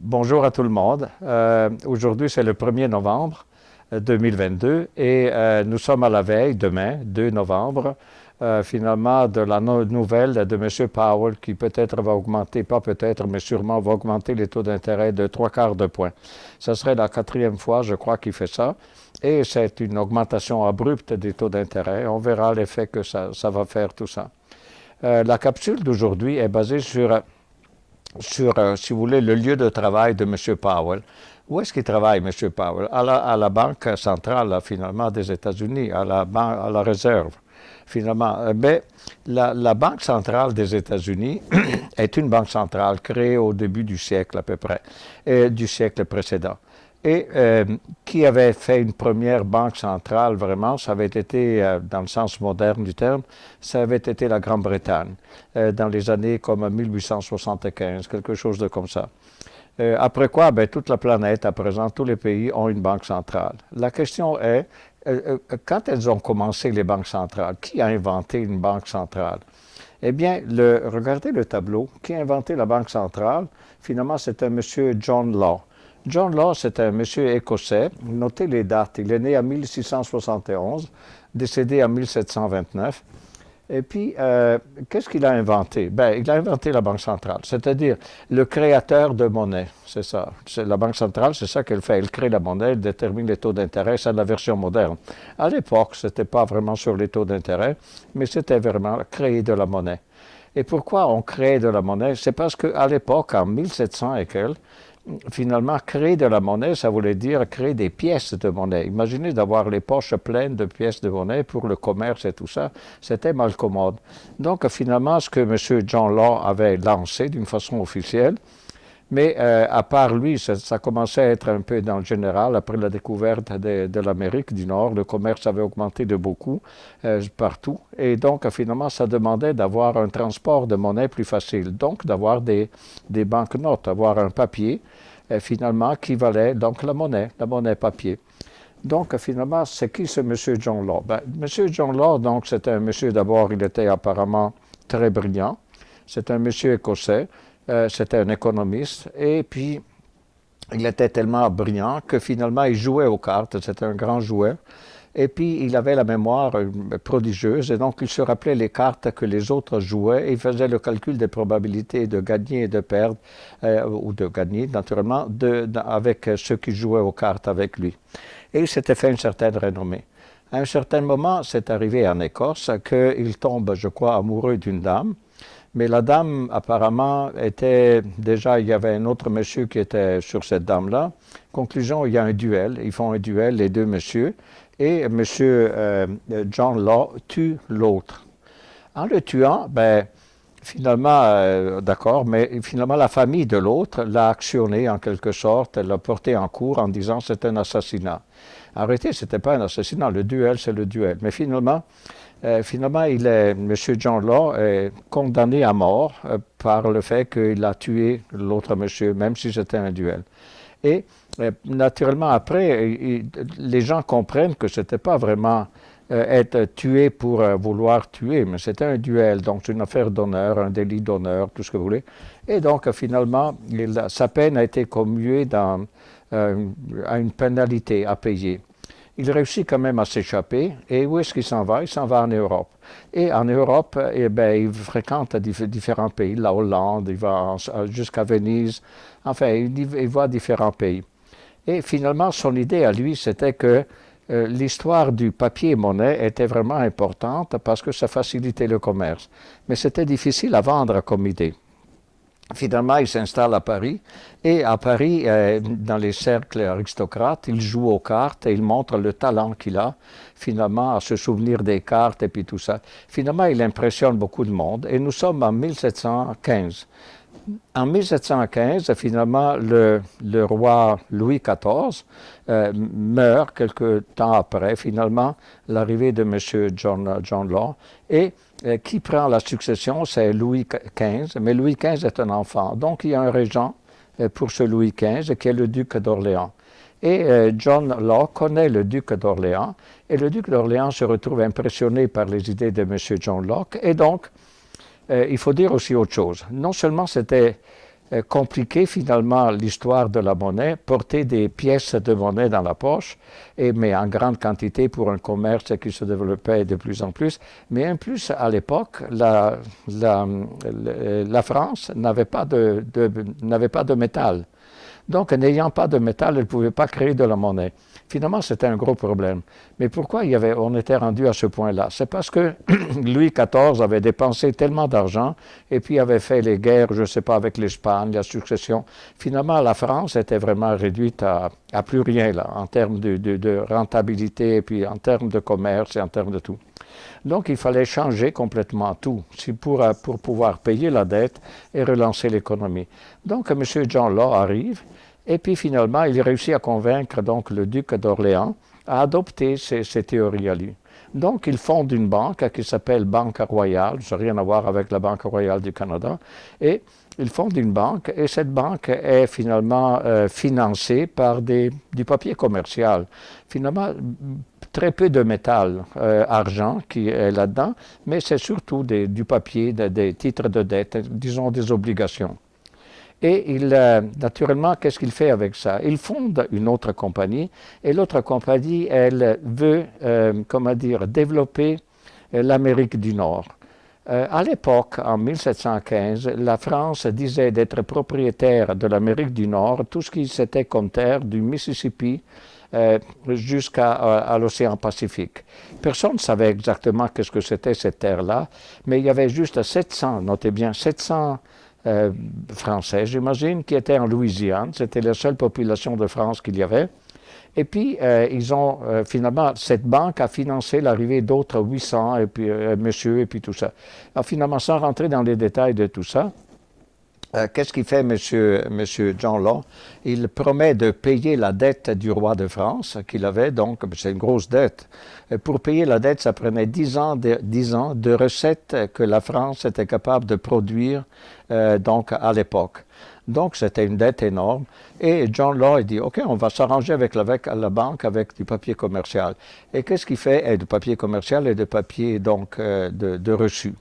Bonjour à tout le monde. Aujourd'hui, c'est le 1er novembre 2022 et nous sommes à la veille, demain, 2 novembre, finalement, de la nouvelle de M. Powell qui peut-être va augmenter, pas peut-être, mais sûrement va augmenter les taux d'intérêt de 3/4 de point. Ce serait la quatrième fois, je crois, qu'il fait ça. Et c'est une augmentation abrupte des taux d'intérêt. On verra l'effet que ça va faire tout ça. La capsule d'aujourd'hui est basée sur, si vous voulez, le lieu de travail de M. Powell. Où est-ce qu'il travaille, M. Powell? À la Banque centrale, là, finalement, des États-Unis, à la réserve, finalement. Mais la Banque centrale des États-Unis est une banque centrale créée au début du siècle à peu près, et du siècle précédent. Et qui avait fait une première banque centrale, vraiment, ça avait été, dans le sens moderne du terme, ça avait été la Grande-Bretagne, dans les années comme 1875, quelque chose de comme ça. Après quoi, ben, toute la planète, à présent, tous les pays ont une banque centrale. La question est, quand elles ont commencé les banques centrales, qui a inventé une banque centrale? Eh bien, regardez le tableau. Qui a inventé la banque centrale? Finalement, c'est un monsieur John Law. John Law, c'est un monsieur écossais. Notez les dates. Il est né en 1671, décédé en 1729. Et puis, qu'est-ce qu'il a inventé? Ben, il a inventé la Banque centrale, c'est-à-dire le créateur de monnaie. C'est ça. La Banque centrale, c'est ça qu'elle fait. Elle crée la monnaie, elle détermine les taux d'intérêt. C'est la version moderne. À l'époque, ce n'était pas vraiment sur les taux d'intérêt, mais c'était vraiment créer de la monnaie. Et pourquoi on crée de la monnaie? C'est parce qu'à l'époque, en 1700 et quelques, finalement, créer de la monnaie, ça voulait dire créer des pièces de monnaie. Imaginez d'avoir les poches pleines de pièces de monnaie pour le commerce et tout ça. C'était mal commode. Donc, finalement, ce que M. John Law avait lancé d'une façon officielle, mais à part lui, ça commençait à être un peu dans le général. Après la découverte de l'Amérique du Nord, le commerce avait augmenté de beaucoup partout. Et donc, finalement, ça demandait d'avoir un transport de monnaie plus facile. Donc, d'avoir des banknotes, avoir un papier, finalement, qui valait donc la monnaie papier. Donc, finalement, c'est qui ce monsieur John Law? Ben, monsieur John Law, donc, c'était un monsieur, d'abord, il était apparemment très brillant. C'est un monsieur écossais. C'était un économiste. Et puis, il était tellement brillant que finalement, il jouait aux cartes. C'était un grand joueur. Et puis, il avait la mémoire prodigieuse. Et donc, il se rappelait les cartes que les autres jouaient. Et il faisait le calcul des probabilités de gagner et de perdre, ou de gagner, naturellement, avec ceux qui jouaient aux cartes avec lui. Et il s'était fait une certaine renommée. À un certain moment, c'est arrivé en Écosse qu'il tombe, je crois, amoureux d'une dame. Mais la dame, apparemment, était déjà, il y avait un autre monsieur qui était sur cette dame-là. Conclusion, il y a un duel. Ils font un duel, les deux messieurs. Et monsieur John Law tue l'autre. En le tuant, ben, finalement, d'accord, mais finalement, la famille de l'autre l'a actionné en quelque sorte, elle l'a porté en cour en disant que c'est un assassinat. Arrêtez, ce n'était pas un assassinat, le duel, c'est le duel. Mais finalement, M. John Law est condamné à mort par le fait qu'il a tué l'autre monsieur, même si c'était un duel. Et naturellement, après, les gens comprennent que ce n'était pas vraiment être tué pour vouloir tuer, mais c'était un duel, donc c'est une affaire d'honneur, un délit d'honneur, tout ce que vous voulez. Et donc, finalement, sa peine a été commuée à une pénalité à payer. Il réussit quand même à s'échapper. Et où est-ce qu'il s'en va? Il s'en va en Europe. Et en Europe, eh bien, il fréquente différents pays. La Hollande, il va jusqu'à Venise. Enfin, il voit différents pays. Et finalement, son idée à lui, c'était que l'histoire du papier-monnaie était vraiment importante parce que ça facilitait le commerce. Mais c'était difficile à vendre comme idée. Finalement, il s'installe à Paris et à Paris, dans les cercles aristocrates, il joue aux cartes et il montre le talent qu'il a, finalement, à se souvenir des cartes et puis tout ça. Finalement, il impressionne beaucoup de monde et nous sommes en 1715. En 1715, finalement, le roi Louis XIV meurt quelque temps après, finalement, l'arrivée de M. John Law. Et qui prend la succession? C'est Louis XV, mais Louis XV est un enfant. Donc, il y a un régent pour ce Louis XV qui est le duc d'Orléans. Et John Law connaît le duc d'Orléans, et le duc d'Orléans se retrouve impressionné par les idées de M. John Locke, et donc, il faut dire aussi autre chose. Non seulement c'était compliquer finalement l'histoire de la monnaie, porter des pièces de monnaie dans la poche, mais en grande quantité pour un commerce qui se développait de plus en plus. Mais en plus, à l'époque, la France n'avait pas n'avait pas de métal. Donc, n'ayant pas de métal, elle ne pouvait pas créer de la monnaie. Finalement, c'était un gros problème. Mais pourquoi on était rendu à ce point-là? C'est parce que Louis XIV avait dépensé tellement d'argent et puis avait fait les guerres, je ne sais pas, avec l'Espagne, la succession. Finalement, la France était vraiment réduite à plus rien, là, en termes de rentabilité, et puis en termes de commerce et en termes de tout. Donc, il fallait changer complètement tout pour pouvoir payer la dette et relancer l'économie. Donc, M. John Law arrive et puis finalement, il réussit à convaincre donc, le duc d'Orléans à adopter ces théories à lui. Donc, il fonde une banque qui s'appelle Banque Royale, ça n'a rien à voir avec la Banque Royale du Canada, et il fonde une banque et cette banque est finalement financée par du papier commercial. Finalement, très peu de métal, argent qui est là-dedans, mais c'est surtout du papier, des titres de dette, disons des obligations. Et naturellement, qu'est-ce qu'il fait avec ça? Il fonde une autre compagnie, et l'autre compagnie, elle veut, développer l'Amérique du Nord. À l'époque, en 1715, la France disait d'être propriétaire de l'Amérique du Nord, tout ce qui c'était comme terre du Mississippi jusqu'à l'océan Pacifique. Personne ne savait exactement qu'est-ce que c'était cette terre-là, mais il y avait juste 700, notez bien, 700 Français, j'imagine, qui étaient en Louisiane. C'était la seule population de France qu'il y avait. Et puis, finalement, cette banque a financé l'arrivée d'autres 800, et puis monsieur, et puis tout ça. Alors, finalement, sans rentrer dans les détails de tout ça, qu'est-ce qu'il fait, monsieur John Law? Il promet de payer la dette du roi de France qu'il avait, donc c'est une grosse dette. Pour payer la dette, ça prenait 10 ans de recettes que la France était capable de produire donc à l'époque. Donc, c'était une dette énorme. Et John Law a dit, OK, on va s'arranger avec la banque avec du papier commercial. Et qu'est-ce qu'il fait? Du papier commercial et de papier donc de reçu.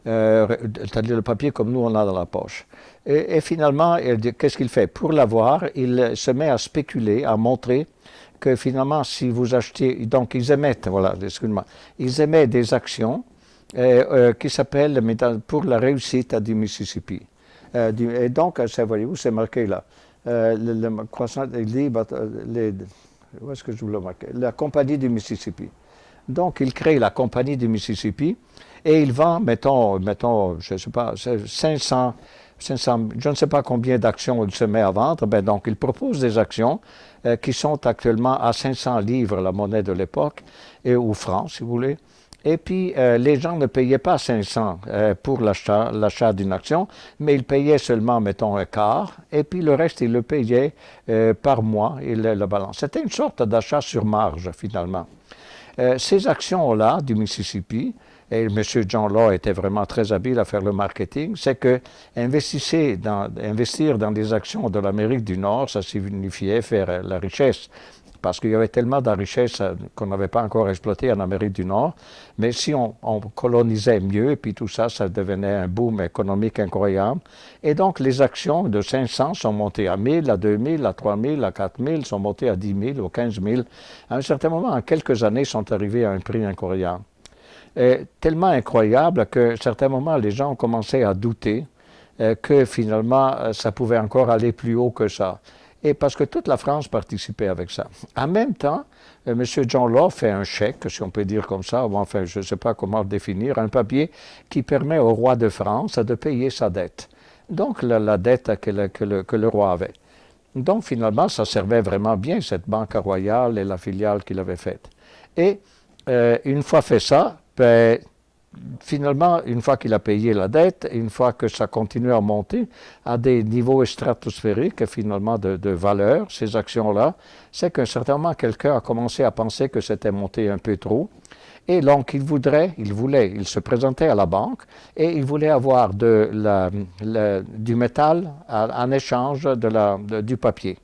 C'est-à-dire le papier comme nous on a dans la poche. Et finalement, qu'est-ce qu'il fait? Pour l'avoir, il se met à spéculer, à montrer que finalement, si vous achetez, donc ils émettent, voilà, excuse-moi, ils émettent des actions qui s'appellent pour la réussite du Mississippi. Et donc, voyez-vous, c'est marqué là. Le croissant, où est-ce que je vous le marque? La Compagnie du Mississippi. Donc, il crée la Compagnie du Mississippi et il vend, mettons, je ne sais pas, 500, je ne sais pas combien d'actions il se met à vendre. Ben donc, il propose des actions qui sont actuellement à 500 livres, la monnaie de l'époque, ou francs, si vous voulez. Et puis, les gens ne payaient pas 500 pour l'achat d'une action, mais ils payaient seulement, mettons, un quart, et puis le reste, ils le payaient par mois, et le balance. C'était une sorte d'achat sur marge, finalement. Ces actions-là du Mississippi, et M. John Law était vraiment très habile à faire le marketing, c'est que investir dans des actions de l'Amérique du Nord, ça signifiait faire la richesse. Parce qu'il y avait tellement de richesses qu'on n'avait pas encore exploitées en Amérique du Nord. Mais si on colonisait mieux, et puis tout ça, ça devenait un boom économique incroyable. Et donc, les actions de 500 sont montées à 1000, à 2000, à 3000, à 4000, sont montées à 10 000, aux 15 000. À un certain moment, en quelques années, sont arrivées à un prix incroyable. Et tellement incroyable qu'à un certain moment, les gens ont commencé à douter que finalement, ça pouvait encore aller plus haut que ça. Et parce que toute la France participait avec ça. En même temps, M. John Law fait un chèque, si on peut dire comme ça, ou enfin, je ne sais pas comment le définir, un papier qui permet au roi de France de payer sa dette. Donc, la dette que le roi avait. Donc, finalement, ça servait vraiment bien, cette banque royale et la filiale qu'il avait faite. Et une fois fait ça, ben, finalement, une fois qu'il a payé la dette, une fois que ça continue à monter à des niveaux stratosphériques, finalement, de valeur, ces actions-là, c'est qu'à un certain moment, quelqu'un a commencé à penser que c'était monté un peu trop. Et donc, il se présentait à la banque et il voulait avoir du métal en échange du papier.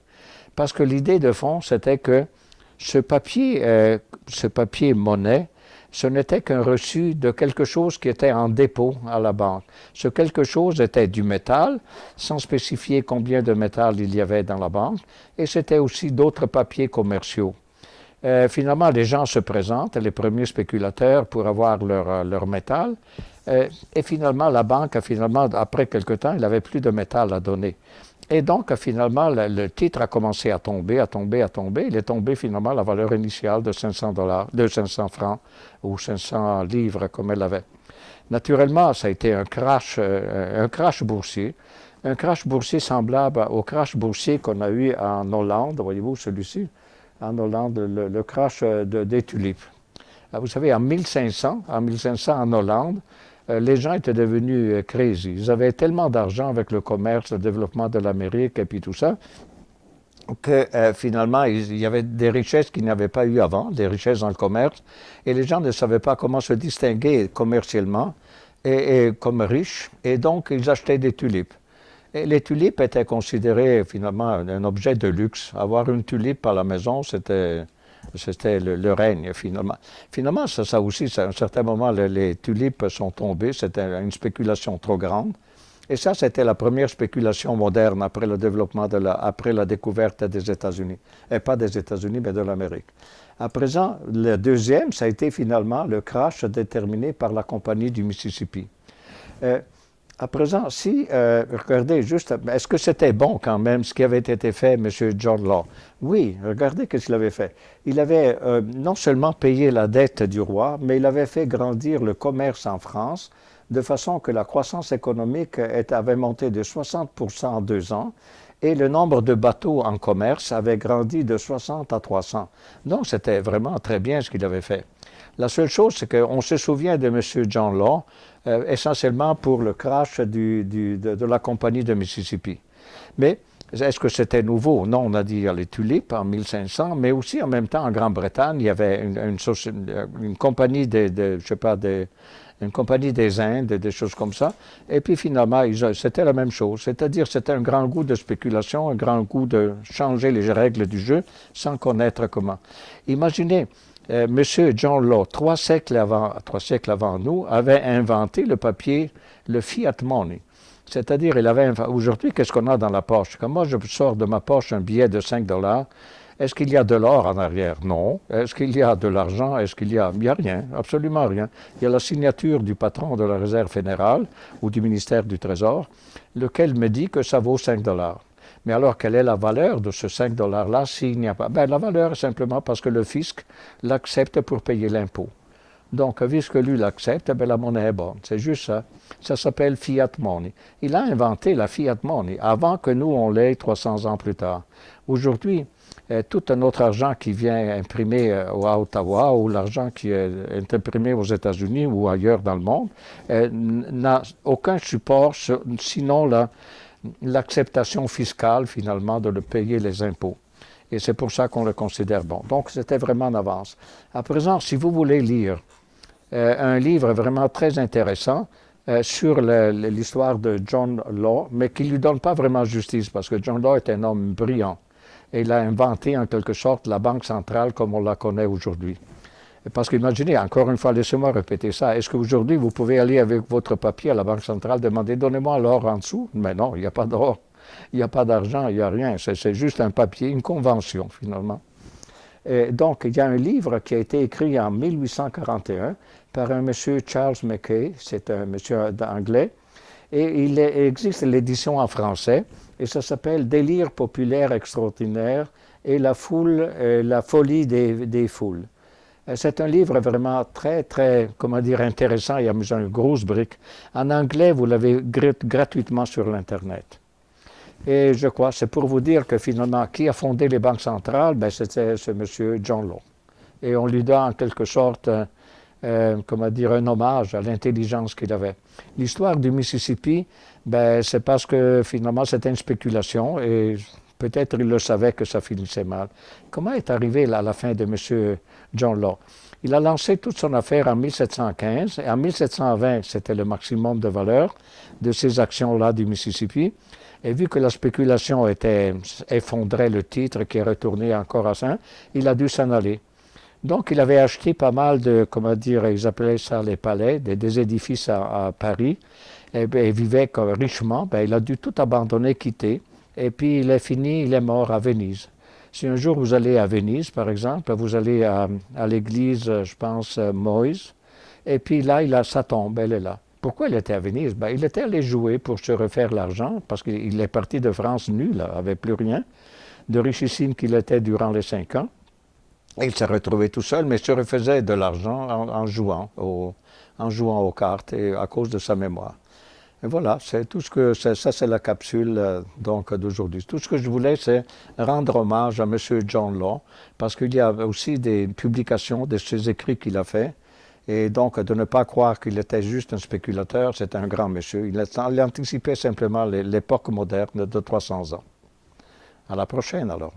Parce que l'idée de fond, c'était que ce papier monnaie, ce n'était qu'un reçu de quelque chose qui était en dépôt à la banque. Ce quelque chose était du métal, sans spécifier combien de métal il y avait dans la banque, et c'était aussi d'autres papiers commerciaux. Finalement, les gens se présentent, les premiers spéculateurs, pour avoir leur métal. Et finalement, la banque, après quelque temps, il n'avait plus de métal à donner. Et donc, finalement, le titre a commencé à tomber, à tomber, à tomber. Il est tombé finalement à la valeur initiale de 500 dollars, de 500 francs ou 500 livres comme elle avait. Naturellement, ça a été un crash boursier. Un crash boursier semblable au crash boursier qu'on a eu en Hollande, voyez-vous celui-ci, en Hollande, le crash des tulipes. Vous savez, en 1500 en Hollande, les gens étaient devenus crazy. Ils avaient tellement d'argent avec le commerce, le développement de l'Amérique et puis tout ça, que finalement, il y avait des richesses qu'ils n'avaient pas eues avant, des richesses dans le commerce, et les gens ne savaient pas comment se distinguer commercialement et comme riches, et donc ils achetaient des tulipes. Et les tulipes étaient considérées finalement un objet de luxe. Avoir une tulipe à la maison, c'était le règne finalement. Finalement, ça aussi, à un certain moment, les tulipes sont tombées, c'était une spéculation trop grande. Et ça, c'était la première spéculation moderne après le développement, après la découverte des États-Unis. Et pas des États-Unis, mais de l'Amérique. À présent, le deuxième, ça a été finalement le crash déterminé par la compagnie du Mississippi. À présent, regardez juste, est-ce que c'était bon quand même ce qui avait été fait, M. John Law? Oui, regardez ce qu'il avait fait. Il avait non seulement payé la dette du roi, mais il avait fait grandir le commerce en France, de façon que la croissance économique avait monté de 60% en 2 ans, et le nombre de bateaux en commerce avait grandi de 60 à 300. Donc, c'était vraiment très bien ce qu'il avait fait. La seule chose, c'est qu'on se souvient de M. John Law, essentiellement pour le crash de la compagnie de Mississippi. Mais est-ce que c'était nouveau? Non, on a dit les tulipes en 1500, mais aussi en même temps en Grande-Bretagne, il y avait une compagnie une compagnie des Indes, des choses comme ça. Et puis finalement, c'était la même chose. C'est-à-dire, c'était un grand goût de spéculation, un grand goût de changer les règles du jeu sans connaître comment. Imaginez, M. John Law, 3 siècles avant nous, avait inventé le papier, le fiat money. C'est-à-dire, aujourd'hui, qu'est-ce qu'on a dans la poche? Quand moi, je sors de ma poche un billet de 5 dollars, est-ce qu'il y a de l'or en arrière? Non. Est-ce qu'il y a de l'argent? Il n'y a rien, absolument rien. Il y a la signature du patron de la Réserve fédérale ou du ministère du Trésor, lequel me dit que ça vaut 5 dollars. Mais alors, quelle est la valeur de ce 5 dollars-là s'il n'y a pas? La valeur est simplement parce que le fisc l'accepte pour payer l'impôt. Donc, puisque lui l'accepte, la monnaie est bonne. C'est juste ça. Ça s'appelle fiat money. Il a inventé la fiat money avant que nous, on l'ait 300 ans plus tard. Aujourd'hui, tout notre argent qui vient imprimer à Ottawa ou l'argent qui est imprimé aux États-Unis ou ailleurs dans le monde n'a aucun support sinon l'acceptation fiscale, finalement, de le payer les impôts. Et c'est pour ça qu'on le considère bon. Donc, c'était vraiment en avance. À présent, si vous voulez lire un livre vraiment très intéressant sur l'histoire de John Law, mais qui ne lui donne pas vraiment justice, parce que John Law est un homme brillant. Et il a inventé, en quelque sorte, la Banque centrale comme on la connaît aujourd'hui. Parce qu'imaginez, encore une fois, laissez-moi répéter ça, est-ce qu'aujourd'hui, vous pouvez aller avec votre papier à la Banque centrale demander « Donnez-moi l'or en dessous » Mais non, il n'y a pas d'or, il n'y a pas d'argent, il n'y a rien. C'est juste un papier, une convention, finalement. Et donc, il y a un livre qui a été écrit en 1841 par un monsieur Charles Mackay, c'est un monsieur anglais, et il existe l'édition en français, et ça s'appelle « Délire populaire extraordinaire et la folie des foules ». C'est un livre vraiment très, très, intéressant et amusant, une grosse brique. En anglais, vous l'avez gratuitement sur l'Internet. Et je crois, c'est pour vous dire que finalement, qui a fondé les banques centrales? C'était ce monsieur John Law. Et on lui donne en quelque sorte, un hommage à l'intelligence qu'il avait. L'histoire du Mississippi, c'est parce que finalement, c'était une spéculation et peut-être il le savait que ça finissait mal. Comment est arrivé à la fin de M. John Law? Il a lancé toute son affaire en 1715 et en 1720, c'était le maximum de valeur de ces actions-là du Mississippi. Et vu que la spéculation effondrait le titre qui est retourné encore à 100, il a dû s'en aller. Donc, il avait acheté pas mal de, comment dire, ils appelaient ça les palais, des édifices à Paris, et vivait richement. Ben, il a dû tout abandonner, quitter, et puis il est fini, il est mort à Venise. Si un jour vous allez à Venise, par exemple, vous allez à l'église, je pense, Moïse, et puis là, il a sa tombe, elle est là. Pourquoi il était à Venise? Ben, il était allé jouer pour se refaire l'argent, parce qu'il est parti de France nu, là, avec plus rien, de richissime qu'il était durant les 5 ans. Et il s'est retrouvé tout seul, mais se refaisait de l'argent en jouant aux cartes et à cause de sa mémoire. Et voilà, c'est tout ce que ça c'est la capsule donc d'aujourd'hui. Tout ce que je voulais, c'est rendre hommage à M. John Law, parce qu'il y a aussi des publications de ses écrits qu'il a fait. Et donc, de ne pas croire qu'il était juste un spéculateur, c'est un grand monsieur. Il anticipait simplement l'époque moderne de 300 ans. À la prochaine alors.